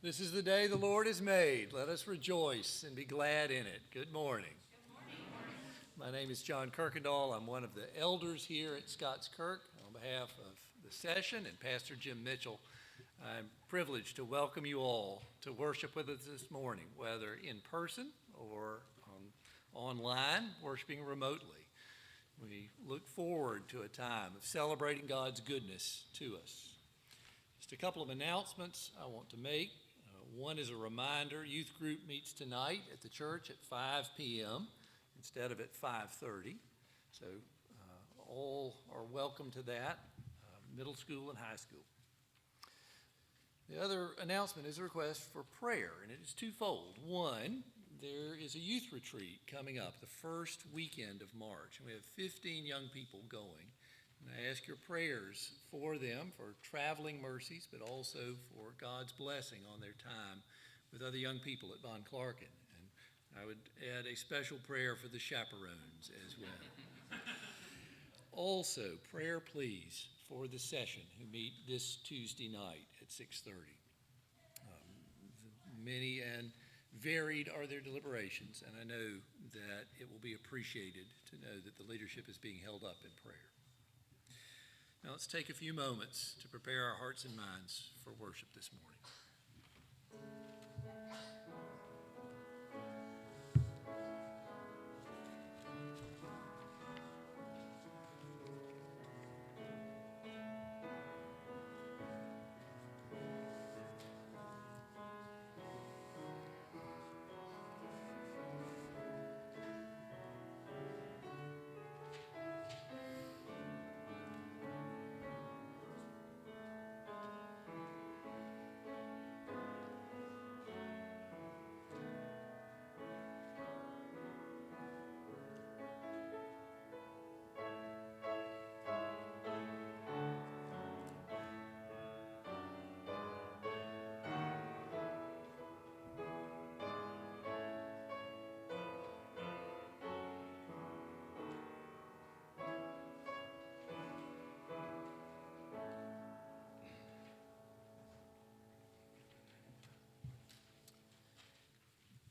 This is the day the Lord has made. Let us rejoice and be glad in it. Good morning. My name is John Kirkendall. I'm one of the elders here at Scots Kirk. On behalf of the session and Pastor Jim Mitchell, I'm privileged to welcome you all to worship with us this morning, whether in person or online, worshiping remotely. We look forward to a time of celebrating God's goodness to us. Just a couple of announcements I want to make. One is a reminder, youth group meets tonight at the church at 5 p.m. instead of at 5:30. So all are welcome to that, middle school and high school. The other announcement is a request for prayer, and it is twofold. One, there is a youth retreat coming up the first weekend of March, and we have 15 young people going. And I ask your prayers for them, for traveling mercies, but also for God's blessing on their time with other young people at Von Clarken. And I would add a special prayer for the chaperones as well. Also, prayer please for the session who meet this Tuesday night at 6:30. Many and varied are their deliberations, and I know that it will be appreciated to know that the leadership is being held up in prayer. Now let's take a few moments to prepare our hearts and minds for worship this morning.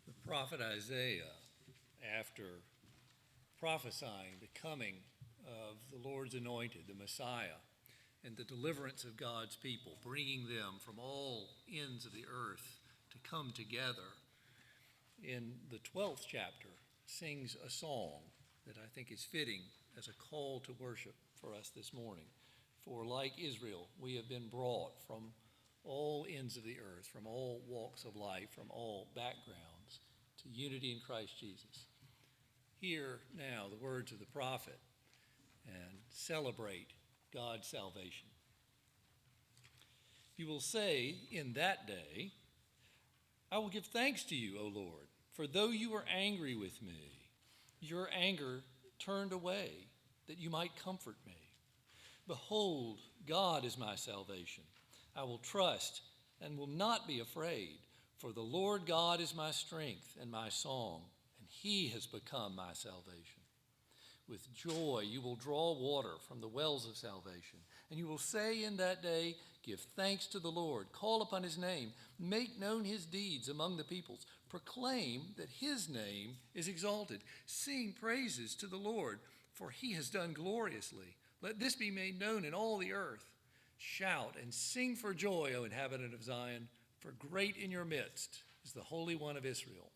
The prophet Isaiah, after prophesying the coming of the Lord's anointed, the Messiah, and the deliverance of God's people, bringing them from all ends of the earth to come together, in the 12th chapter, sings a song that I think is fitting as a call to worship for us this morning. For like Israel, we have been brought from all ends of the earth, from all walks of life, from all backgrounds, to unity in Christ Jesus. Hear now the words of the prophet and celebrate God's salvation. You will say in that day, I will give thanks to you, O Lord, for though you were angry with me, your anger turned away, that you might comfort me. Behold, God is my salvation. I will trust and will not be afraid, for the Lord God is my strength and my song, and he has become my salvation. With joy you will draw water from the wells of salvation, and you will say in that day, give thanks to the Lord, call upon his name, make known his deeds among the peoples, proclaim that his name is exalted, sing praises to the Lord, for he has done gloriously. Let this be made known in all the earth. Shout and sing for joy, O inhabitant of Zion, for great in your midst is the Holy One of Israel.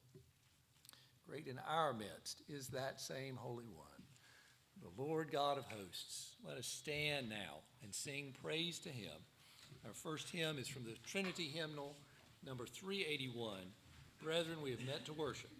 Great in our midst is that same Holy One, the Lord God of hosts. Let us stand now and sing praise to him. Our first hymn is from the Trinity Hymnal, number 381. Brethren, we have met to worship.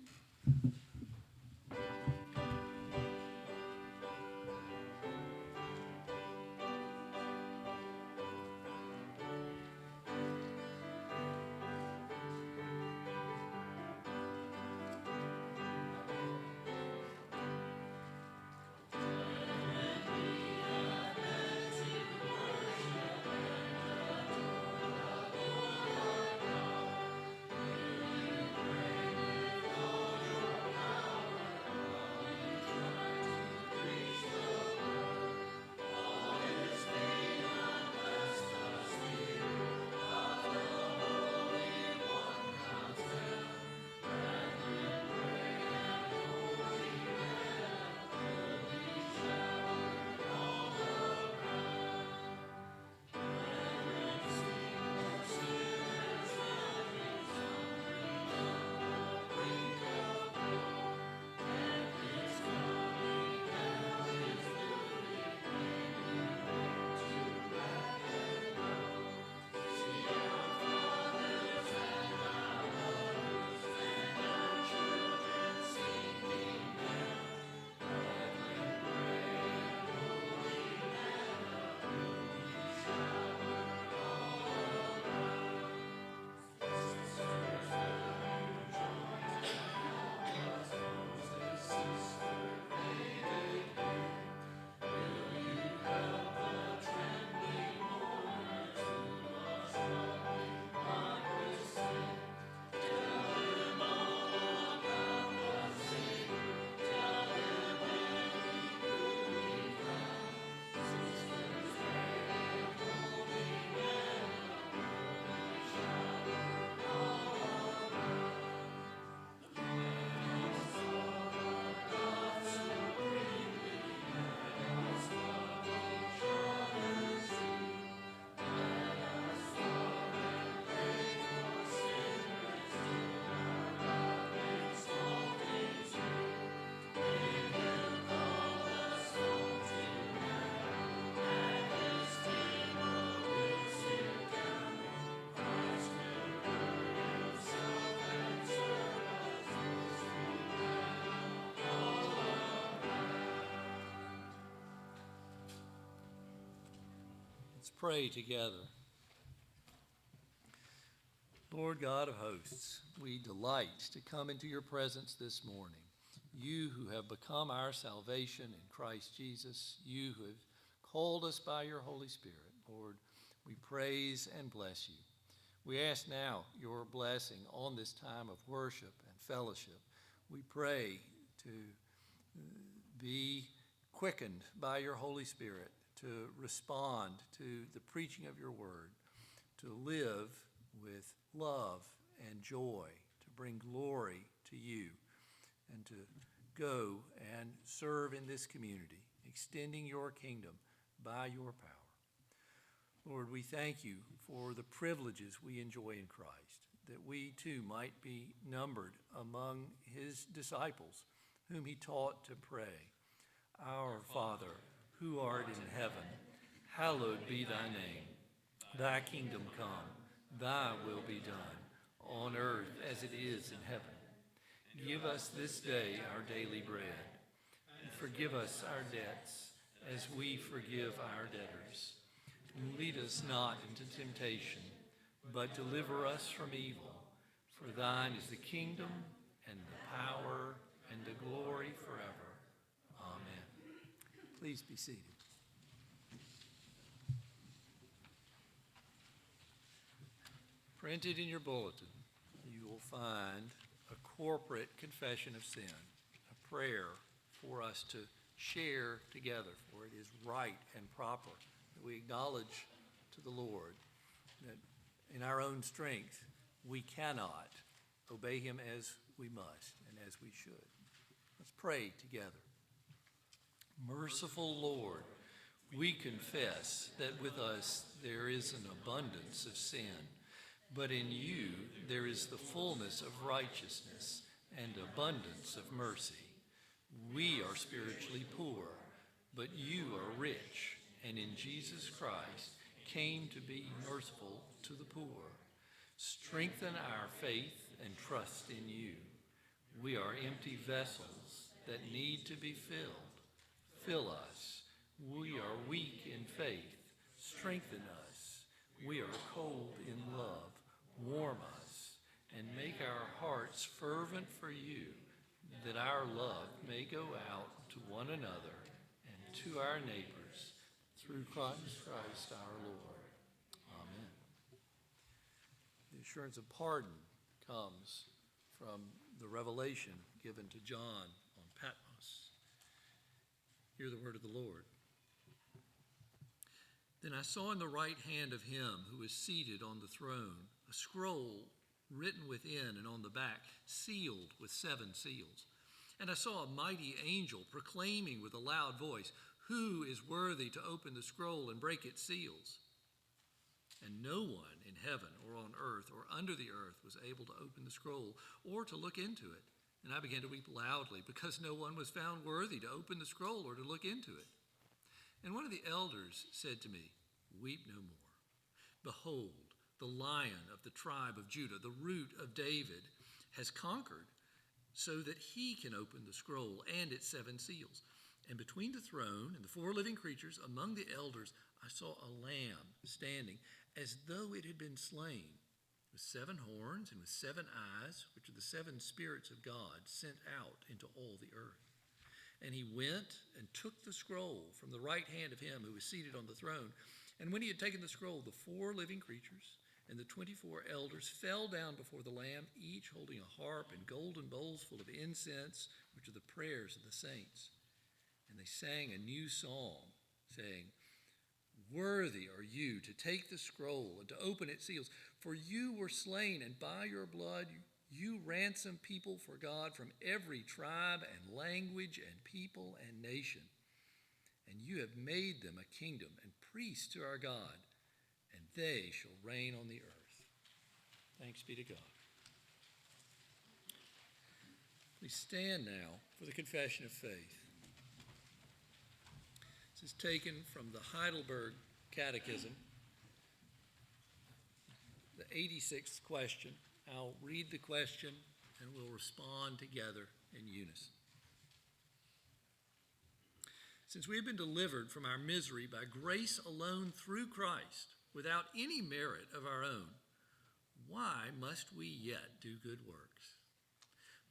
pray together. Lord God of hosts, we delight to come into your presence this morning. You who have become our salvation in Christ Jesus, you who have called us by your Holy Spirit, Lord, we praise and bless you. We ask now your blessing on this time of worship and fellowship. We pray to be quickened by your Holy Spirit, to respond to the preaching of your word, to live with love and joy, to bring glory to you, and to go and serve in this community, extending your kingdom by your power. Lord, we thank you for the privileges we enjoy in Christ, that we too might be numbered among his disciples, whom he taught to pray. Our Father, who art in heaven, hallowed be thy name. Thy kingdom come, thy will be done, on earth as it is in heaven. Give us this day our daily bread, and forgive us our debts as we forgive our debtors. And lead us not into temptation, but deliver us from evil. For thine is the kingdom, and the power, and the glory forever. Amen. Please be seated. Printed in your bulletin, you will find a corporate confession of sin, a prayer for us to share together, for it is right and proper that we acknowledge to the Lord that in our own strength we cannot obey him as we must and as we should. Let's pray together. Merciful Lord, we confess that with us there is an abundance of sin, but in you there is the fullness of righteousness and abundance of mercy. We are spiritually poor, but you are rich, and in Jesus Christ came to be merciful to the poor. Strengthen our faith and trust in you. We are empty vessels that need to be filled. Fill us. We are weak in faith. Strengthen us. We are cold in love. Warm us and make our hearts fervent for you, that our love may go out to one another and to our neighbors, through Christ our Lord. Amen. The assurance of pardon comes from the revelation given to John on Patmos. Hear the word of the Lord. Then I saw in the right hand of him who was seated on the throne a scroll written within and on the back, sealed with 7 seals. And I saw a mighty angel proclaiming with a loud voice, "Who is worthy to open the scroll and break its seals?" And no one in heaven or on earth or under the earth was able to open the scroll or to look into it. And I began to weep loudly because no one was found worthy to open the scroll or to look into it. And one of the elders said to me, "Weep no more. Behold, the Lion of the tribe of Judah, the Root of David, has conquered, so that he can open the scroll and its 7 seals." And between the throne and the 4 living creatures, among the elders, I saw a lamb standing as though it had been slain, with 7 horns and with 7 eyes, which are the 7 spirits of God sent out into all the earth. And he went and took the scroll from the right hand of him who was seated on the throne. And when he had taken the scroll, the 4 living creatures and the 24 elders fell down before the Lamb, each holding a harp and golden bowls full of incense, which are the prayers of the saints. And they sang a new song, saying, "Worthy are you to take the scroll and to open its seals, for you were slain, and by your blood you ransomed people for God from every tribe and language and people and nation. And you have made them a kingdom and priests to our God, and they shall reign on the earth." Thanks be to God. Please stand now for the confession of faith. This is taken from the Heidelberg Catechism, the 86th question. I'll read the question and we'll respond together in unison. Since we have been delivered from our misery by grace alone through Christ, without any merit of our own, why must we yet do good works?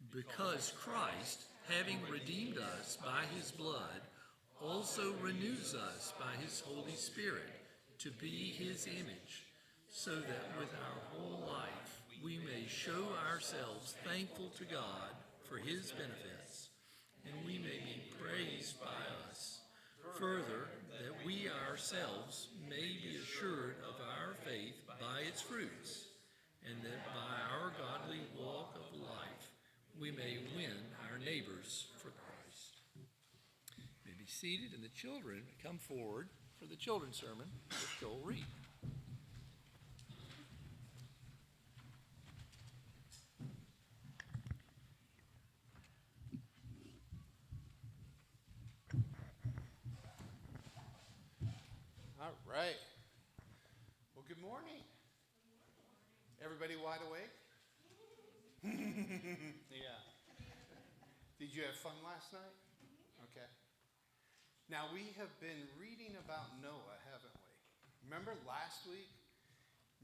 Because Christ, having redeemed us by his blood, also renews us by his Holy Spirit to be his image, so that with our whole life we may show ourselves thankful to God for his benefits, and we may be praised by us. Further, that we ourselves may be assured of our faith by its fruits, and that by our godly walk of life we may win our neighbors for Christ. You may be seated, and the children come forward for the children's sermon that Joel read. All right. Well, good morning. Everybody wide awake? Yeah. Did you have fun last night? Okay. Now, we have been reading about Noah, haven't we? Remember last week?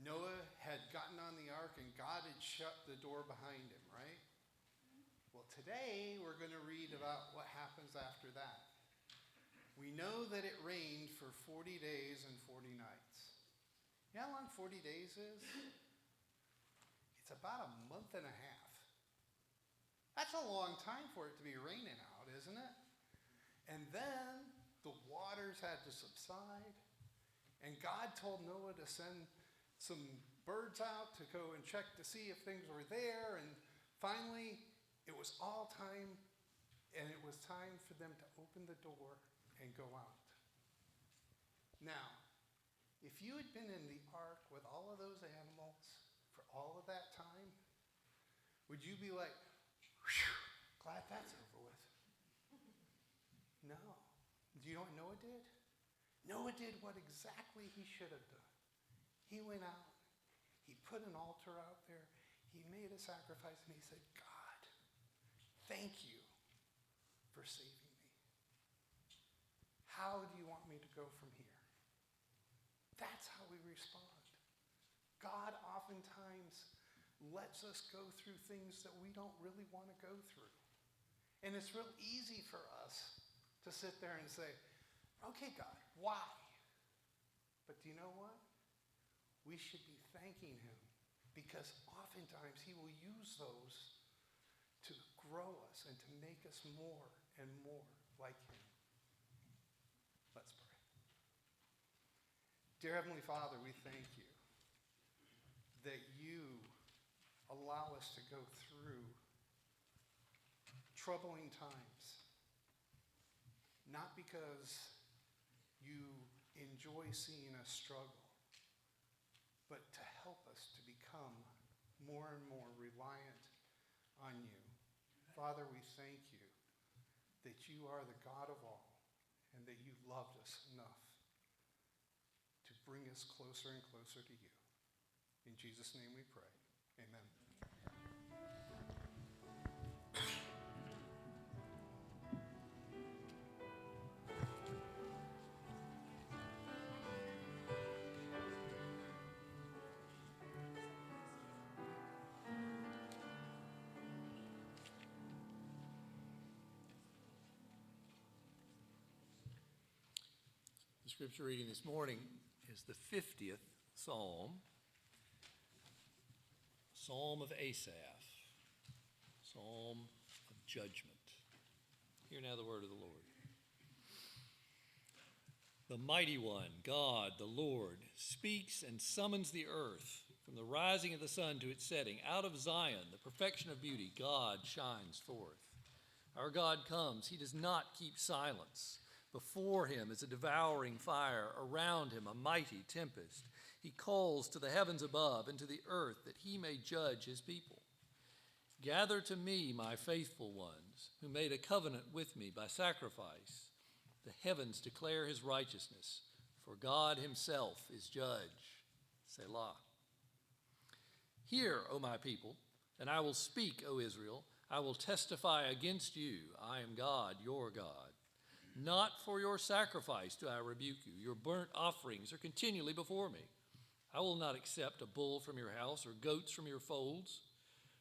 Noah had gotten on the ark and God had shut the door behind him, right? Well, today we're going to read about what happens after that. We know that it rained for 40 days and 40 nights. You know how long 40 days is? It's about a month and a half. That's a long time for it to be raining out, isn't it? And then the waters had to subside, and God told Noah to send some birds out to go and check to see if things were there, and finally it was all time, and it was time for them to open the door and go out. Now, if you had been in the ark with all of those animals for all of that time, would you be like, glad that's over with? No. Do you know what Noah did? Noah did what exactly he should have done. He went out, he put an altar out there, he made a sacrifice, and he said, God, thank you for saving me. How do you want me to go from here? That's how we respond. God oftentimes lets us go through things that we don't really want to go through. And it's real easy for us to sit there and say, okay, God, why? But do you know what? We should be thanking him, because oftentimes he will use those to grow us and to make us more and more like him. Let's pray. Dear Heavenly Father, we thank you that you allow us to go through troubling times, not because you enjoy seeing us struggle, but to help us to become more and more reliant on you. Father, we thank you that you are the God of all, and that you loved us enough to bring us closer and closer to you. In Jesus' name we pray. Amen. The scripture reading this morning is the 50th Psalm, Psalm of Asaph, Psalm of Judgment. Hear now the word of the Lord. The mighty one, God, the Lord, speaks and summons the earth. From the rising of the sun to its setting, out of Zion, the perfection of beauty, God shines forth. Our God comes. He does not keep silence. Before him is a devouring fire, around him a mighty tempest. He calls to the heavens above and to the earth that he may judge his people. Gather to me, my faithful ones, who made a covenant with me by sacrifice. The heavens declare his righteousness, for God himself is judge. Selah. Hear, O my people, and I will speak, O Israel. I will testify against you. I am God, your God. Not for your sacrifice do I rebuke you. Your burnt offerings are continually before me. I will not accept a bull from your house or goats from your folds.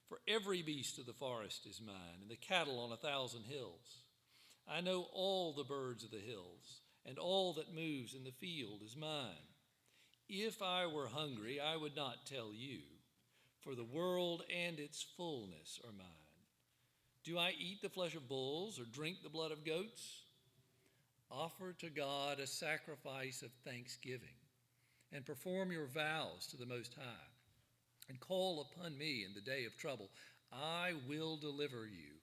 For every beast of the forest is mine, and the cattle on 1,000 hills. I know all the birds of the hills, and all that moves in the field is mine. If I were hungry, I would not tell you, for the world and its fullness are mine. Do I eat the flesh of bulls or drink the blood of goats? Offer to God a sacrifice of thanksgiving, and perform your vows to the Most High, and call upon me in the day of trouble. I will deliver you,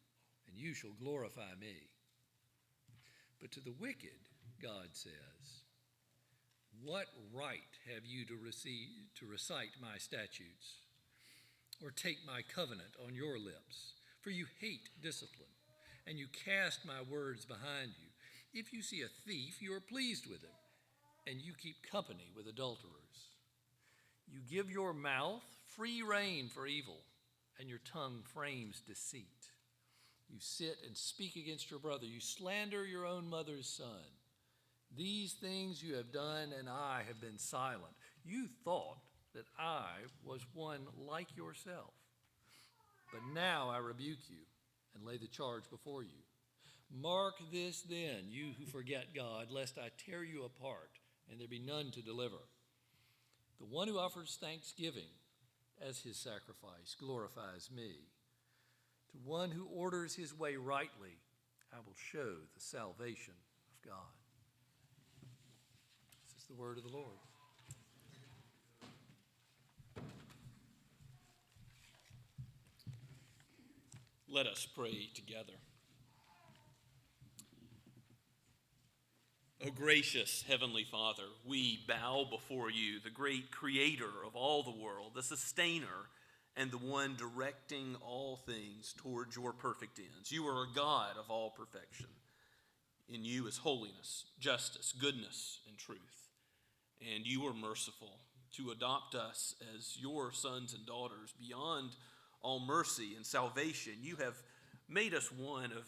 and you shall glorify me. But to the wicked, God says, what right have you to recite my statutes, or take my covenant on your lips? For you hate discipline, and you cast my words behind you. If you see a thief, you are pleased with him, and you keep company with adulterers. You give your mouth free rein for evil, and your tongue frames deceit. You sit and speak against your brother. You slander your own mother's son. These things you have done, and I have been silent. You thought that I was one like yourself. But now I rebuke you and lay the charge before you. Mark this then, you who forget God, lest I tear you apart and there be none to deliver. The one who offers thanksgiving as his sacrifice glorifies me. To one who orders his way rightly, I will show the salvation of God. This is the word of the Lord. Let us pray together. O gracious Heavenly Father, we bow before you, the great creator of all the world, the sustainer, and the one directing all things towards your perfect ends. You are a God of all perfection. In you is holiness, justice, goodness, and truth. And you are merciful to adopt us as your sons and daughters beyond all mercy and salvation. You have made us one of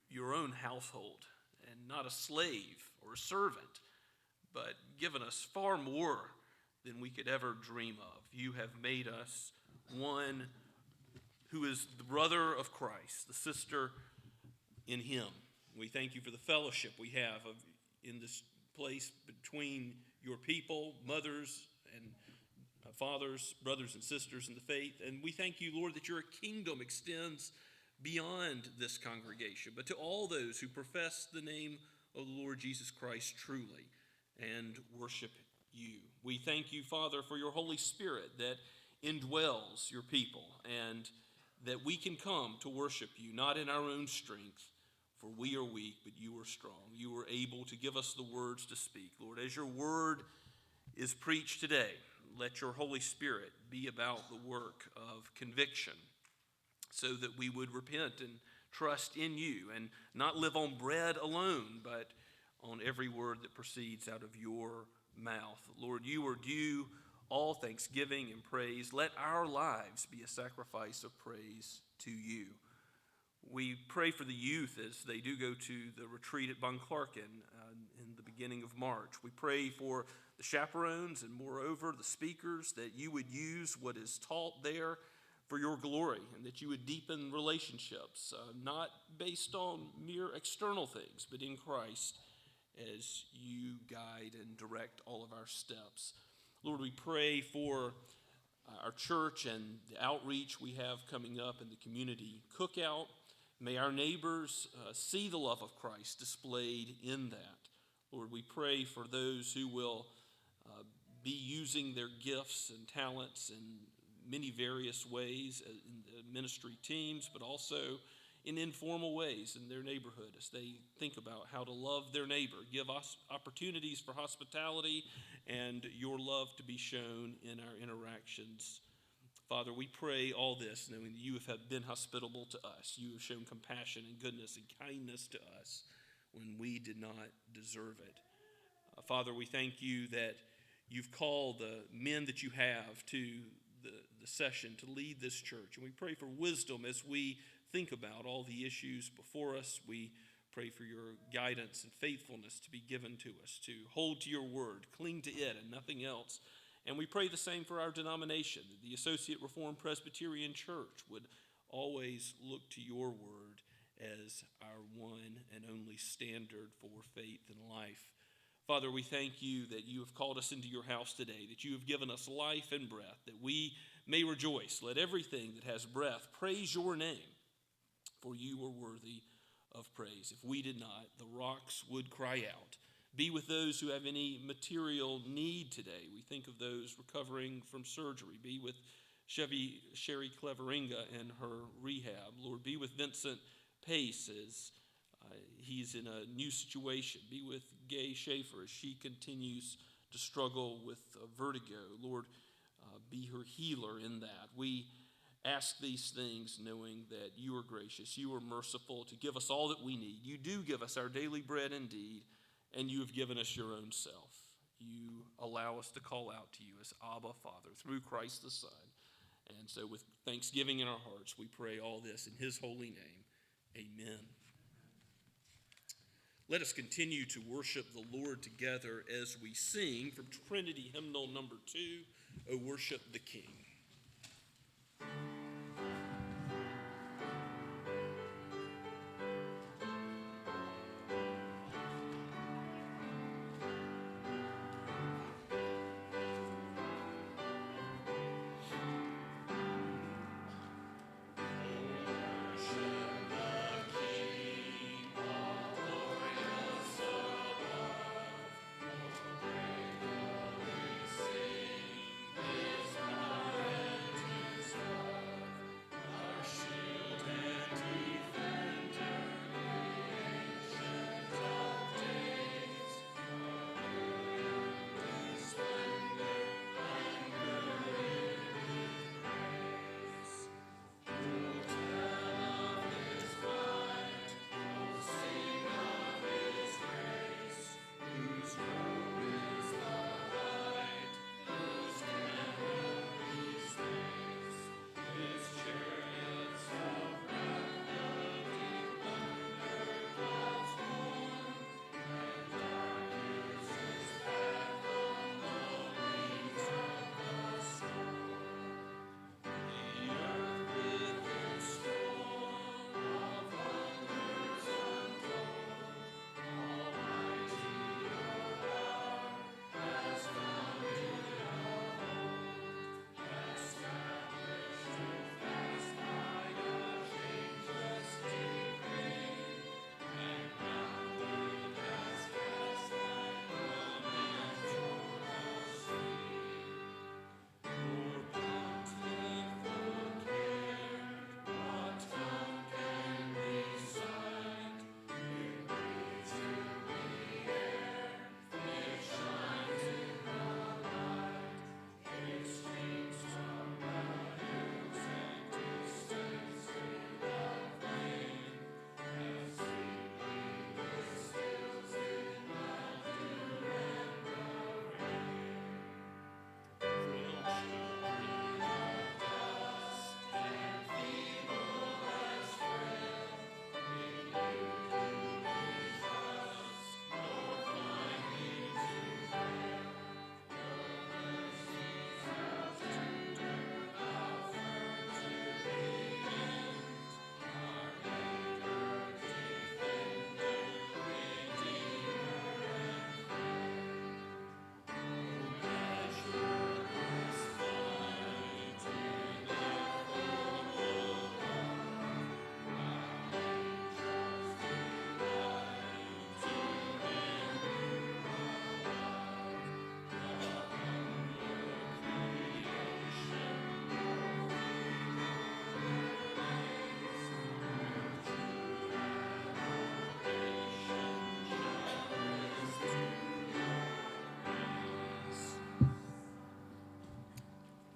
your own household, and not a slave or a servant, but given us far more than we could ever dream of. You have made us one who is the brother of Christ, the sister in him. We thank you for the fellowship we have in this place between your people, mothers and fathers, brothers and sisters in the faith. And we thank you, Lord, that your kingdom extends beyond this congregation, but to all those who profess the name of the Lord Jesus Christ truly and worship you. We thank you, Father, for your Holy Spirit that indwells your people, and that we can come to worship you, not in our own strength, for we are weak, but you are strong. You are able to give us the words to speak. Lord, as your word is preached today, let your Holy Spirit be about the work of conviction, so that we would repent and trust in you and not live on bread alone, but on every word that proceeds out of your mouth. Lord, you are due all thanksgiving and praise. Let our lives be a sacrifice of praise to you. We pray for the youth as they do go to the retreat at Bunclarkin in the beginning of March. We pray for the chaperones and, moreover, the speakers, that you would use what is taught there for your glory, and that you would deepen relationships, not based on mere external things, but in Christ, as you guide and direct all of our steps. Lord, we pray for our church and the outreach we have coming up in the community cookout. May our neighbors see the love of Christ displayed in that. Lord, we pray for those who will be using their gifts and talents in many various ways in the ministry teams, but also in informal ways in their neighborhood as they think about how to love their neighbor. Give us opportunities for hospitality and your love to be shown in our interactions. Father, we pray all this knowing that you have been hospitable to us. You have shown compassion and goodness and kindness to us when we did not deserve it. Father, we thank you that you've called the men that you have to the session to lead this church. And we pray for wisdom as we think about all the issues before us. We Pray for your guidance and faithfulness to be given to us, to hold to your word, cling to it and nothing else. And we pray the same for our denomination, that the Associate Reformed Presbyterian Church would always look to your word as our one and only standard for faith and life. Father, we thank you that you have called us into your house today, that you have given us life and breath, that we may rejoice. Let everything that has breath praise your name, for you are worthy of praise. If we did not, the rocks would cry out. Be with those who have any material need today. We think of those recovering from surgery. Be with Sherry Cleveringa and her rehab. Lord, be with Vincent Pace as he's in a new situation. Be with Gay Schaefer as she continues to struggle with vertigo. Lord, be her healer in that. We ask these things knowing that you are gracious, you are merciful to give us all that we need. You do give us our daily bread indeed, and you have given us your own self. You allow us to call out to you as Abba, Father, through Christ the Son. And so with thanksgiving in our hearts, we pray all this in his holy name. Amen. Let us continue to worship the Lord together as we sing from Trinity Hymnal number 2, O Worship the King.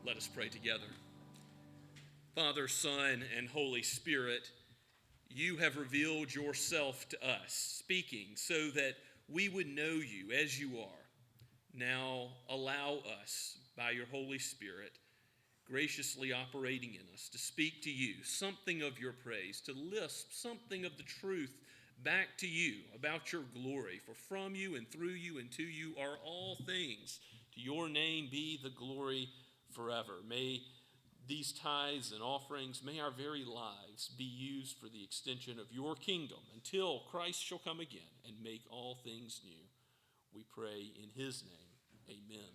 Let us pray together. Father, Son, and Holy Spirit, you have revealed yourself to us, speaking so that we would know you as you are. Now allow us, by your Holy Spirit, graciously operating in us, to speak to you something of your praise, to lisp something of the truth back to you about your glory. For from you and through you and to you are all things. To your name be the glory forever. May these tithes and offerings, may our very lives be used for the extension of your kingdom until Christ shall come again and make all things new. We pray in his name. Amen.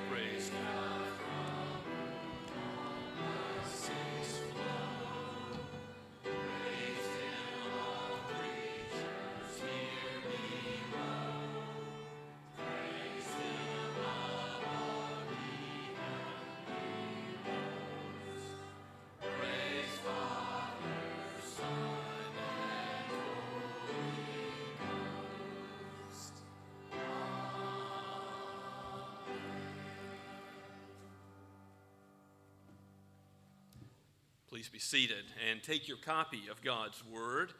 Praise God. Please be seated and take your copy of God's Word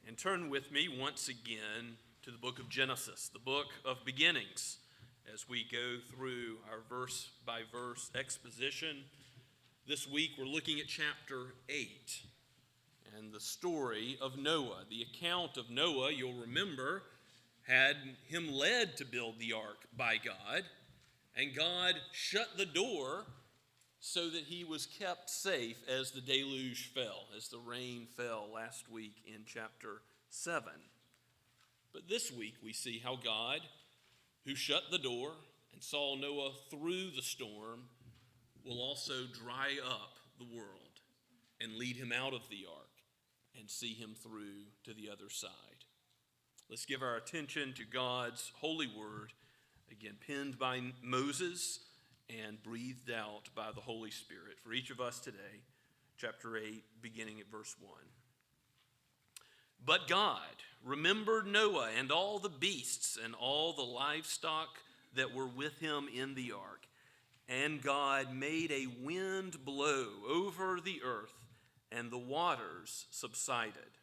and turn with me once again to the book of Genesis, the book of beginnings, as we go through our verse-by-verse exposition. This week we're looking at chapter 8 and the story of Noah. The account of Noah, you'll remember, had him led to build the ark by God, and God shut the door so that he was kept safe as the deluge fell, as the rain fell last week in chapter 7. But this week we see how God, who shut the door and saw Noah through the storm, will also dry up the world and lead him out of the ark and see him through to the other side. Let's give our attention to God's holy word, again penned by Moses and breathed out by the Holy Spirit for each of us today, chapter 8, beginning at verse 1. But God remembered Noah and all the beasts and all the livestock that were with him in the ark. And God made a wind blow over the earth, and the waters subsided.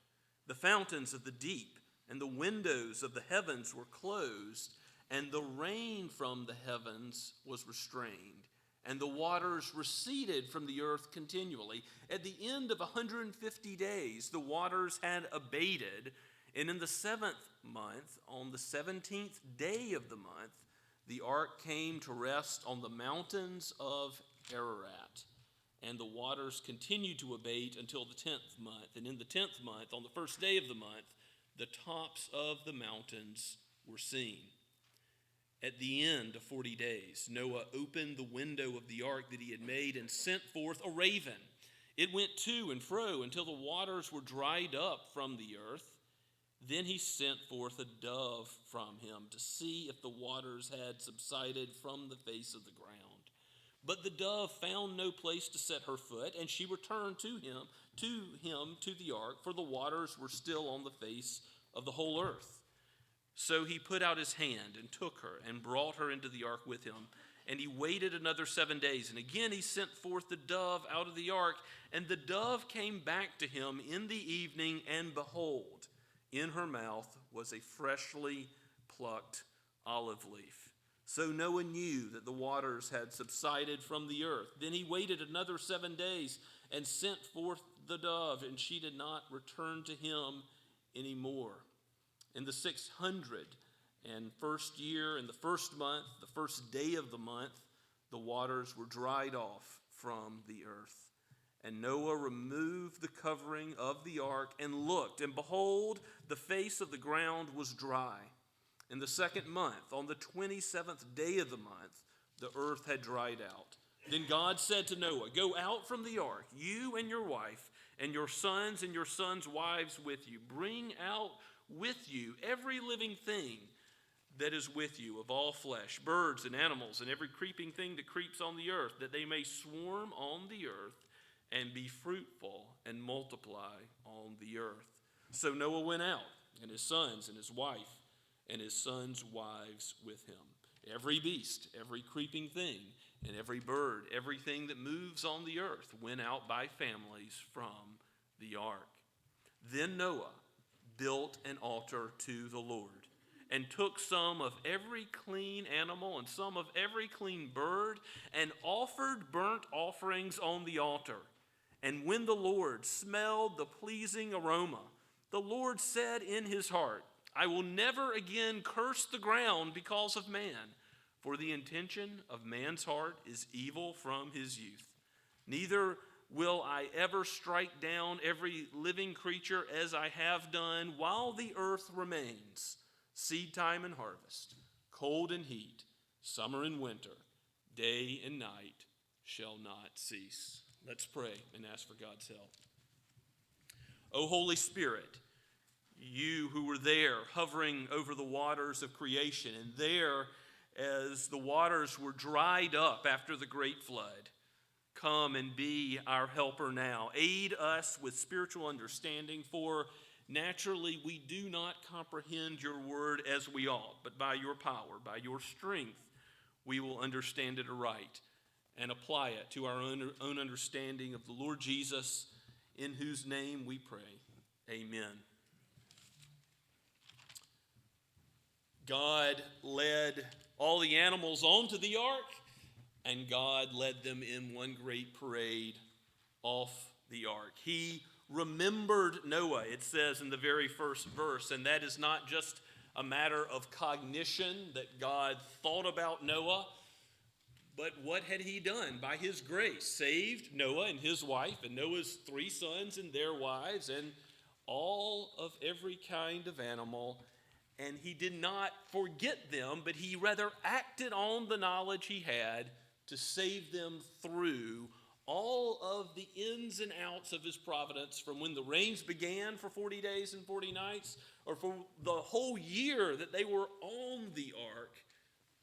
The fountains of the deep and the windows of the heavens were closed, and the rain from the heavens was restrained, and the waters receded from the earth continually. At the end of 150 days, the waters had abated, and in the 7th month, on the 17th day of the month, the ark came to rest on the mountains of Ararat, and the waters continued to abate until the 10th month. And in the 10th month, on the first day of the month, the tops of the mountains were seen. At the end of 40 days, Noah opened the window of the ark that he had made and sent forth a raven. It went to and fro until the waters were dried up from the earth. Then he sent forth a dove from him to see if the waters had subsided from the face of the ground. But the dove found no place to set her foot, and she returned to the ark, for the waters were still on the face of the whole earth. So he put out his hand and took her and brought her into the ark with him. And he waited another 7 days. And again he sent forth the dove out of the ark. And the dove came back to him in the evening. And behold, in her mouth was a freshly plucked olive leaf. So Noah knew that the waters had subsided from the earth. Then he waited another 7 days and sent forth the dove. And she did not return to him anymore. In the 601st year, in the first month, the first day of the month, the waters were dried off from the earth. And Noah removed the covering of the ark and looked, and behold, the face of the ground was dry. In the second month, on the 27th day of the month, the earth had dried out. Then God said to Noah, "Go out from the ark, you and your wife, and your sons wives with you. Bring out with you every living thing that is with you of all flesh, birds and animals, and every creeping thing that creeps on the earth, that they may swarm on the earth and be fruitful and multiply on the earth." So Noah went out, and his sons and his wife and his sons' wives with him. Every beast, every creeping thing, and every bird, everything that moves on the earth went out by families from the ark. Then Noah built an altar to the Lord, and took some of every clean animal and some of every clean bird, and offered burnt offerings on the altar. And when the Lord smelled the pleasing aroma, the Lord said in his heart, "I will never again curse the ground because of man, for the intention of man's heart is evil from his youth. Neither will I ever strike down every living creature as I have done while the earth remains, seed time and harvest, cold and heat, summer and winter, day and night shall not cease." Let's pray and ask for God's help. O Holy Spirit, you who were there hovering over the waters of creation, and there as the waters were dried up after the great flood, come and be our helper now. Aid us with spiritual understanding, for naturally we do not comprehend your word as we ought, but by your power, by your strength, we will understand it aright and apply it to our own understanding of the Lord Jesus, in whose name we pray. Amen. God led all the animals onto the ark, and God led them in one great parade off the ark. He remembered Noah, it says in the very first verse, and that is not just a matter of cognition that God thought about Noah, but what had he done? By his grace, saved Noah and his wife and Noah's 3 sons and their wives and all of every kind of animal. And he did not forget them, but he rather acted on the knowledge he had to save them through all of the ins and outs of his providence, from when the rains began for 40 days and 40 nights, or for the whole year that they were on the ark,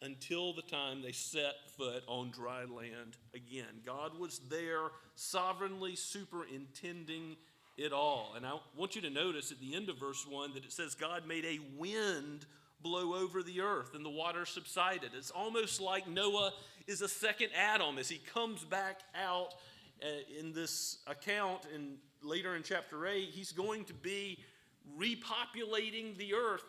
until the time they set foot on dry land again. God was there sovereignly superintending it all. And I want you to notice at the end of verse 1 that it says God made a wind blow over the earth and the water subsided. It's almost like Noah is a second Adam as he comes back out in this account, and later in chapter 8 he's going to be repopulating the earth.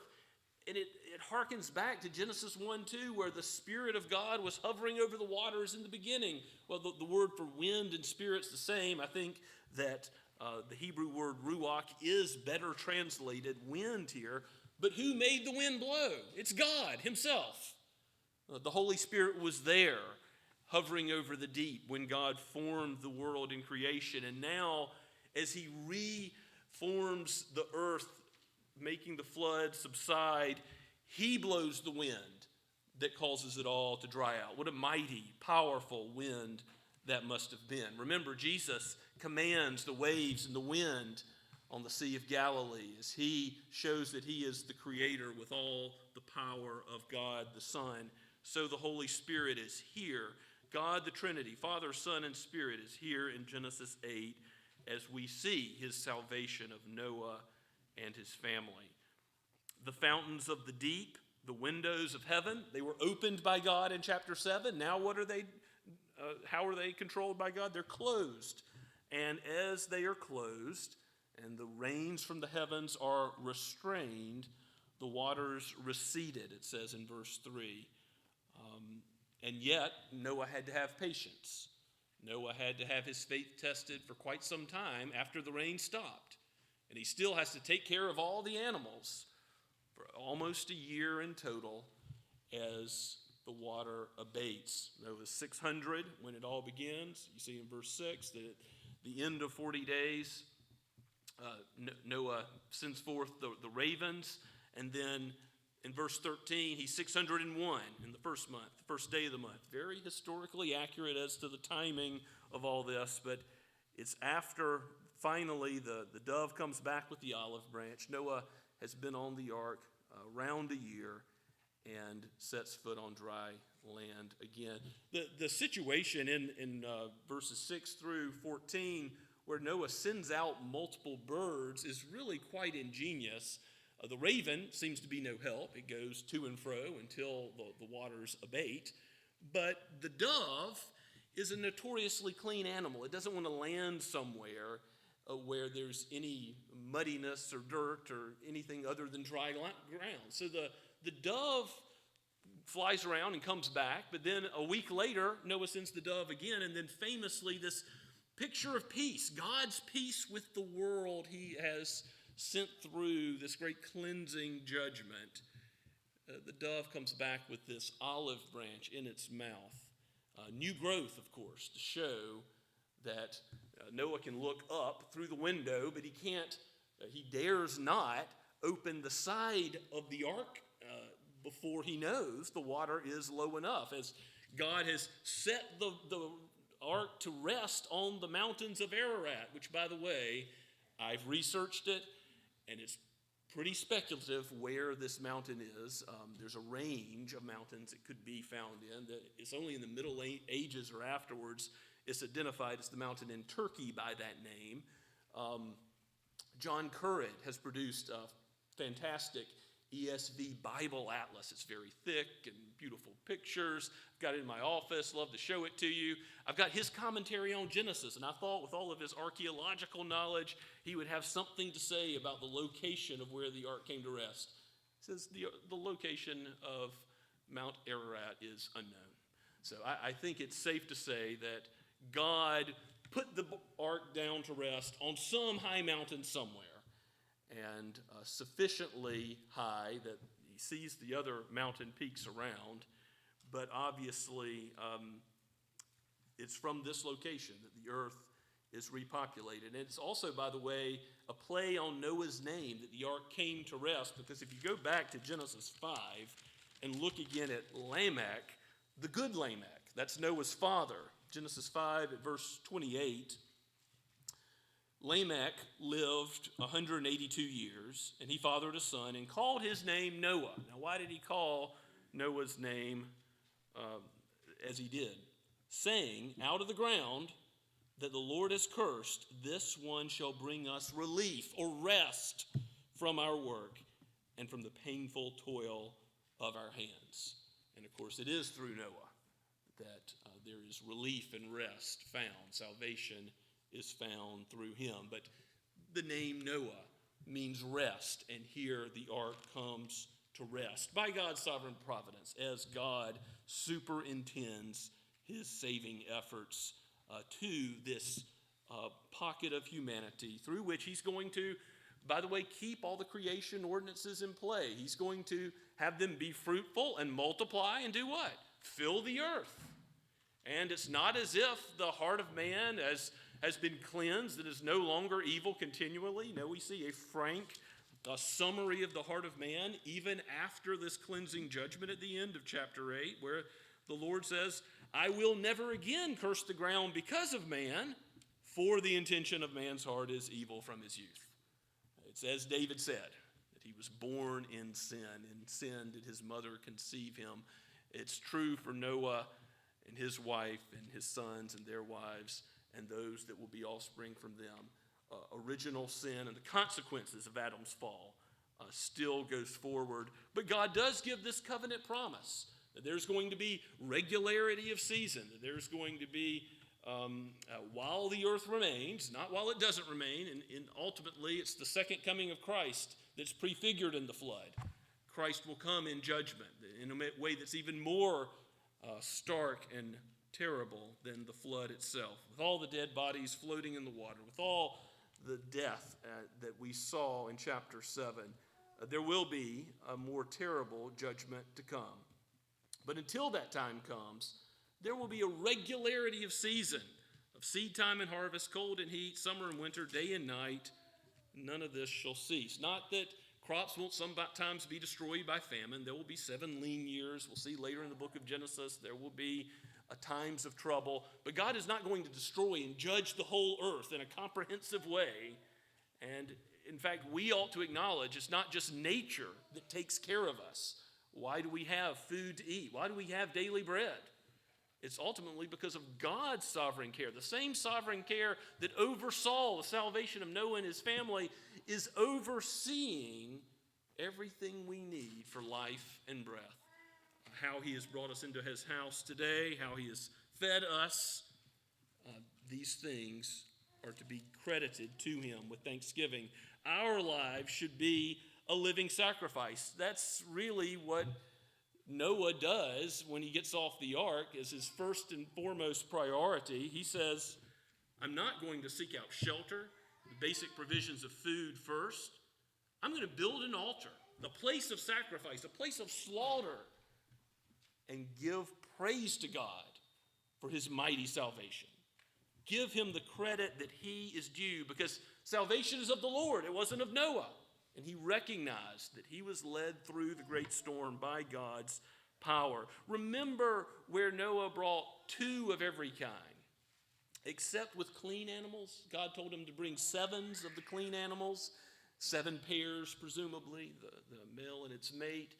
And it harkens back to Genesis 1:2, where the Spirit of God was hovering over the waters in the beginning. Well, the word for wind and spirit's the same. I think that the Hebrew word ruach is better translated wind here. But who made the wind blow? It's God himself. The Holy Spirit was there, hovering over the deep when God formed the world in creation. And now, as he reforms the earth, making the flood subside, he blows the wind that causes it all to dry out. What a mighty, powerful wind that must have been. Remember, Jesus commands the waves and the wind on the Sea of Galilee as he shows that he is the creator with all the power of God the Son. So the Holy Spirit is here. God the Trinity, Father, Son, and Spirit, is here in Genesis 8 as we see his salvation of Noah and his family. The fountains of the deep, the windows of heaven, they were opened by God in chapter 7. Now what are they? How are they controlled by God? They're closed. And as they are closed and the rains from the heavens are restrained, the waters receded, it says in verse 3. And yet, Noah had to have patience. Noah had to have his faith tested for quite some time after the rain stopped. And he still has to take care of all the animals almost a year in total as the water abates. Noah's 600 when it all begins. You see in verse 6 that at the end of 40 days, Noah sends forth the ravens, and then in verse 13, he's 601 in the first month, the first day of the month. Very historically accurate as to the timing of all this, but it's after finally the dove comes back with the olive branch. Noah has been on the ark around a year and sets foot on dry land again. The situation in verses 6 through 14, where Noah sends out multiple birds, is really quite ingenious. The raven seems to be no help. It goes to and fro until the waters abate. But the dove is a notoriously clean animal. It doesn't want to land somewhere where there's any muddiness or dirt or anything other than dry ground. So the dove flies around and comes back, but then a week later, Noah sends the dove again, and then famously this picture of peace, God's peace with the world he has sent through this great cleansing judgment. The dove comes back with this olive branch in its mouth. New growth, of course, to show that Noah can look up through the window, but he dares not open the side of the ark before he knows the water is low enough, as God has set the ark to rest on the mountains of Ararat, which, by the way, I've researched it, and it's pretty speculative where this mountain is. There's a range of mountains it could be found in. It's only in the Middle Ages or afterwards it's identified as the mountain in Turkey by that name. John Currid has produced a fantastic ESV Bible Atlas. It's very thick and beautiful pictures. I've got it in my office. Love to show it to you. I've got his commentary on Genesis, and I thought with all of his archaeological knowledge, he would have something to say about the location of where the ark came to rest. He says the location of Mount Ararat is unknown. So I think it's safe to say that God put the ark down to rest on some high mountain somewhere, and sufficiently high that he sees the other mountain peaks around. But obviously, it's from this location that the earth is repopulated. And it's also, by the way, a play on Noah's name that the ark came to rest, because if you go back to Genesis 5 and look again at Lamech, the good Lamech, that's Noah's father, Genesis 5 at verse 28, Lamech lived 182 years, and he fathered a son and called his name Noah. Now, why did he call Noah's name as he did? Saying, out of the ground that the Lord has cursed, this one shall bring us relief or rest from our work and from the painful toil of our hands. And of course, it is through Noah that there is relief and rest found. Salvation is found through him. But the name Noah means rest, and here the ark comes to rest by God's sovereign providence as God superintends his saving efforts to this pocket of humanity through which he's going to, by the way, keep all the creation ordinances in play. He's going to have them be fruitful and multiply and do what? Fill the earth. And it's not as if the heart of man has been cleansed, that is no longer evil continually. No, we see a frank summary of the heart of man even after this cleansing judgment at the end of chapter 8, where the Lord says, I will never again curse the ground because of man, for the intention of man's heart is evil from his youth. It's as David said, that he was born in sin. In sin did his mother conceive him. It's true for Noah and his wife and his sons and their wives and those that will be offspring from them. Original sin and the consequences of Adam's fall still goes forward. But God does give this covenant promise that there's going to be regularity of season, that there's going to be, while the earth remains, not while it doesn't remain, and ultimately it's the second coming of Christ that's prefigured in the flood. Christ will come in judgment in a way that's even more stark and terrible than the flood itself, with all the dead bodies floating in the water, with all the death that we saw in chapter 7. there will be a more terrible judgment to come. But until that time comes, there will be a regularity of season, of seed time and harvest, cold and heat, summer and winter, day and night. None of this shall cease. Not that crops won't sometimes be destroyed by famine. There will be 7 lean years. We'll see later in the book of Genesis, there will be times of trouble. But God is not going to destroy and judge the whole earth in a comprehensive way. And in fact, we ought to acknowledge it's not just nature that takes care of us. Why do we have food to eat? Why do we have daily bread? It's ultimately because of God's sovereign care. The same sovereign care that oversaw the salvation of Noah and his family is overseeing everything we need for life and breath. How he has brought us into his house today, how he has fed us, these things are to be credited to him with thanksgiving. Our lives should be a living sacrifice. That's really what Noah does when he gets off the ark as his first and foremost priority. He says, I'm not going to seek out shelter, the basic provisions of food first. I'm going to build an altar, a place of sacrifice, a place of slaughter, and give praise to God for his mighty salvation. Give him the credit that he is due, because salvation is of the Lord. It wasn't of Noah. And he recognized that he was led through the great storm by God's power. Remember where Noah brought 2 of every kind. Except with clean animals, God told him to bring 7s of the clean animals, 7 pairs presumably, the male and its mate.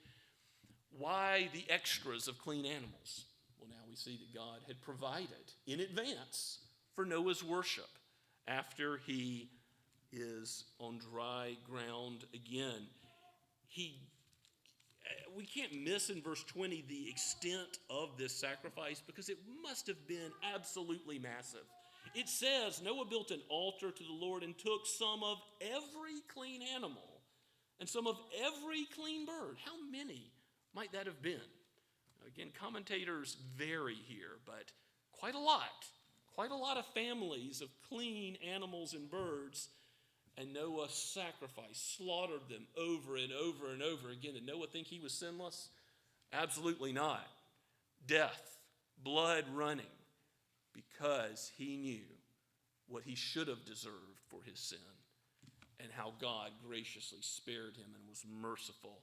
Why the extras of clean animals? Well, now we see that God had provided in advance for Noah's worship after he is on dry ground again. We can't miss in verse 20 the extent of this sacrifice, because it must have been absolutely massive. It says Noah built an altar to the Lord and took some of every clean animal and some of every clean bird. How many might that have been? Again, commentators vary here, but quite a lot of families of clean animals and birds. And Noah sacrificed, slaughtered them over and over and over again. Did Noah think he was sinless? Absolutely not. Death, blood running, because he knew what he should have deserved for his sin, and how God graciously spared him and was merciful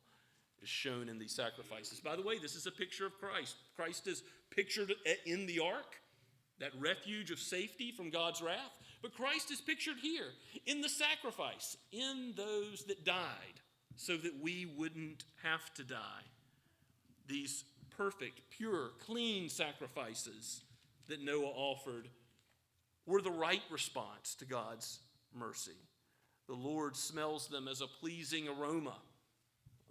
is shown in these sacrifices. By the way, this is a picture of Christ. Christ is pictured in the ark, that refuge of safety from God's wrath. But Christ is pictured here in the sacrifice, in those that died so that we wouldn't have to die. These perfect, pure, clean sacrifices that Noah offered were the right response to God's mercy. The Lord smells them as a pleasing aroma.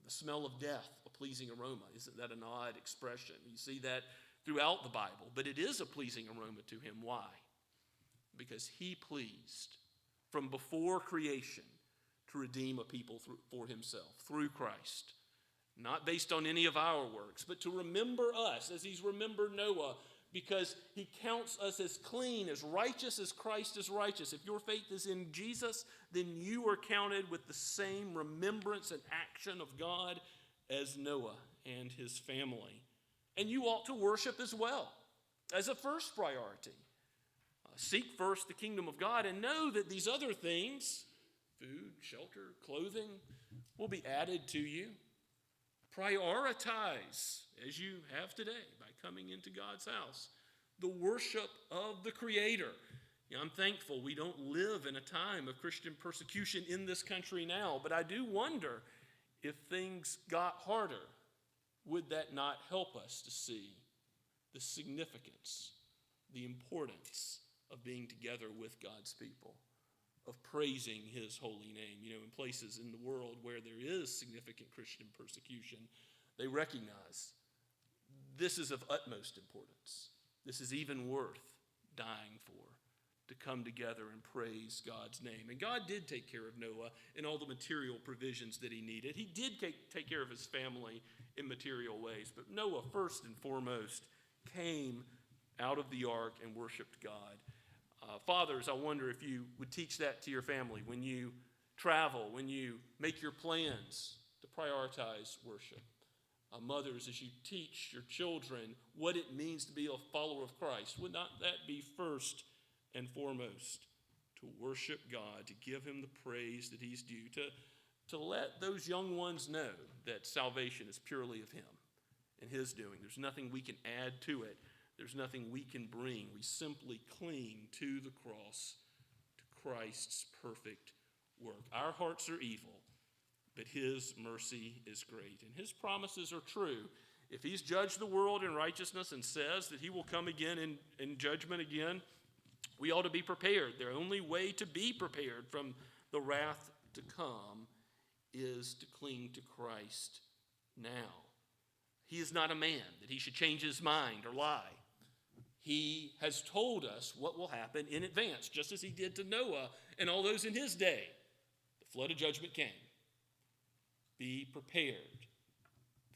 The smell of death, a pleasing aroma. Isn't that an odd expression? You see that throughout the Bible. But it is a pleasing aroma to him. Why? Because he pleased from before creation to redeem a people for himself through Christ. Not based on any of our works, but to remember us as he's remembered Noah, because he counts us as clean, as righteous as Christ is righteous. If your faith is in Jesus, then you are counted with the same remembrance and action of God as Noah and his family. And you ought to worship as well, as a first priority. Seek first the kingdom of God and know that these other things, food, shelter, clothing, will be added to you. Prioritize, as you have today by coming into God's house, the worship of the Creator. I'm thankful we don't live in a time of Christian persecution in this country now, but I do wonder if things got harder, would that not help us to see the significance, the importance of being together with God's people, of praising his holy name? In places in the world where there is significant Christian persecution, they recognize this is of utmost importance. This is even worth dying for, to come together and praise God's name. And God did take care of Noah in all the material provisions that he needed. He did take care of his family in material ways. But Noah, first and foremost, came out of the ark and worshiped God. Fathers, I wonder if you would teach that to your family when you travel, when you make your plans to prioritize worship. Mothers, as you teach your children what it means to be a follower of Christ, would not that be first and foremost to worship God, to give him the praise that he's due, to let those young ones know that salvation is purely of him and his doing. There's nothing we can add to it. There's nothing we can bring. We simply cling to the cross, to Christ's perfect work. Our hearts are evil, but his mercy is great, and his promises are true. If he's judged the world in righteousness and says that he will come again in judgment again, we ought to be prepared. The only way to be prepared from the wrath to come is to cling to Christ now. He is not a man that he should change his mind or lie. He has told us what will happen in advance, just as he did to Noah and all those in his day. The flood of judgment came. Be prepared.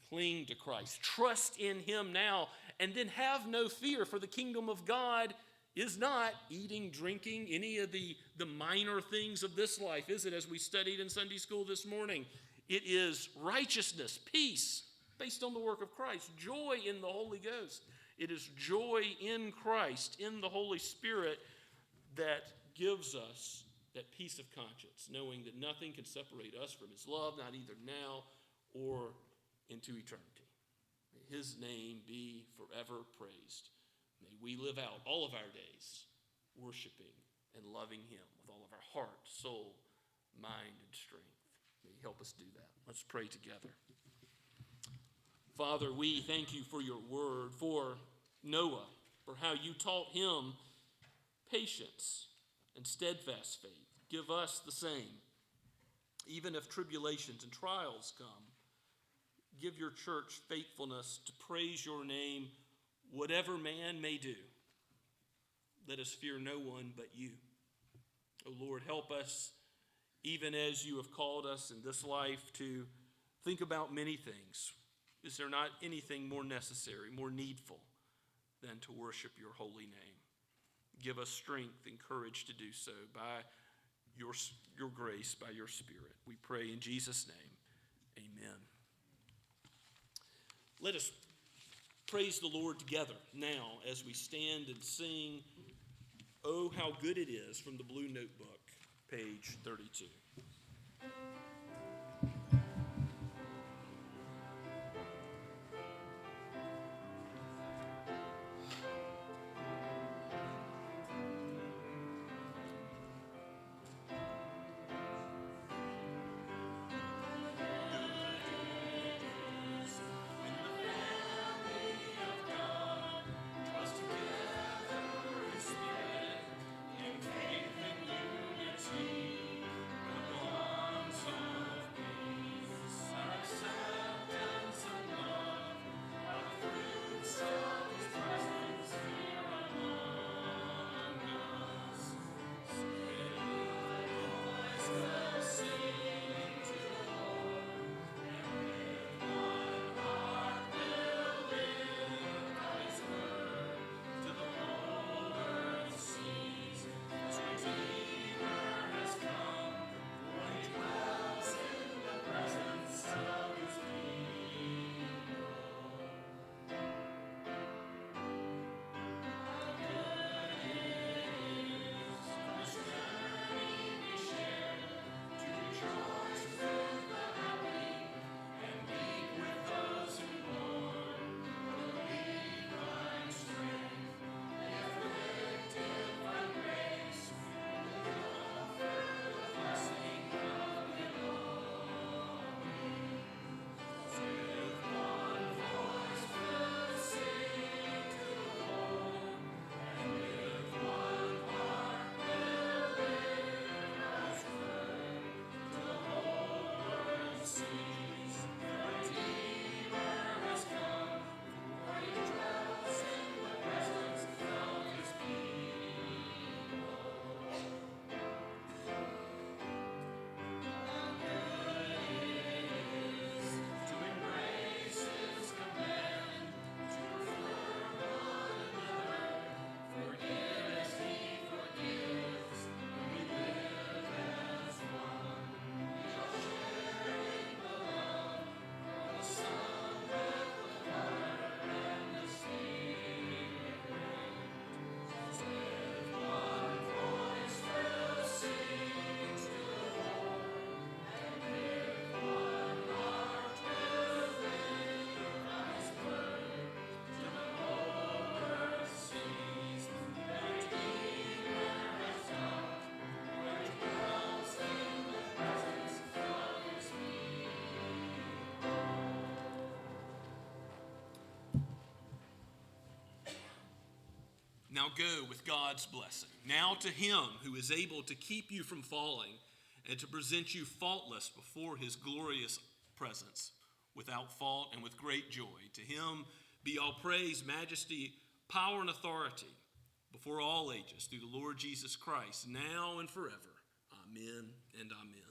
Cling to Christ. Trust in him now, and then have no fear, for the kingdom of God is not eating, drinking, any of the minor things of this life, is it, as we studied in Sunday school this morning? It is righteousness, peace, based on the work of Christ, joy in the Holy Ghost. It is joy in Christ, in the Holy Spirit, that gives us that peace of conscience, knowing that nothing can separate us from his love, not either now or into eternity. May his name be forever praised. May we live out all of our days worshiping and loving him with all of our heart, soul, mind, and strength. May he help us do that. Let's pray together. Father, we thank you for your word, for Noah, for how you taught him patience and steadfast faith. Give us the same. Even if tribulations and trials come, give your church faithfulness to praise your name, whatever man may do. Let us fear no one but you. O Lord, help us, even as you have called us in this life, to think about many things. Is there not anything more necessary, more needful than to worship your holy name? Give us strength and courage to do so by your grace, by your Spirit. We pray in Jesus' name. Amen. Let us praise the Lord together now as we stand and sing, "Oh, How Good It Is," from the Blue Notebook, page 32. Faith and unity, the bonds of Now go with God's blessing. Now to him who is able to keep you from falling and to present you faultless before his glorious presence, without fault and with great joy. To him be all praise, majesty, power, and authority before all ages through the Lord Jesus Christ, now and forever. Amen and amen.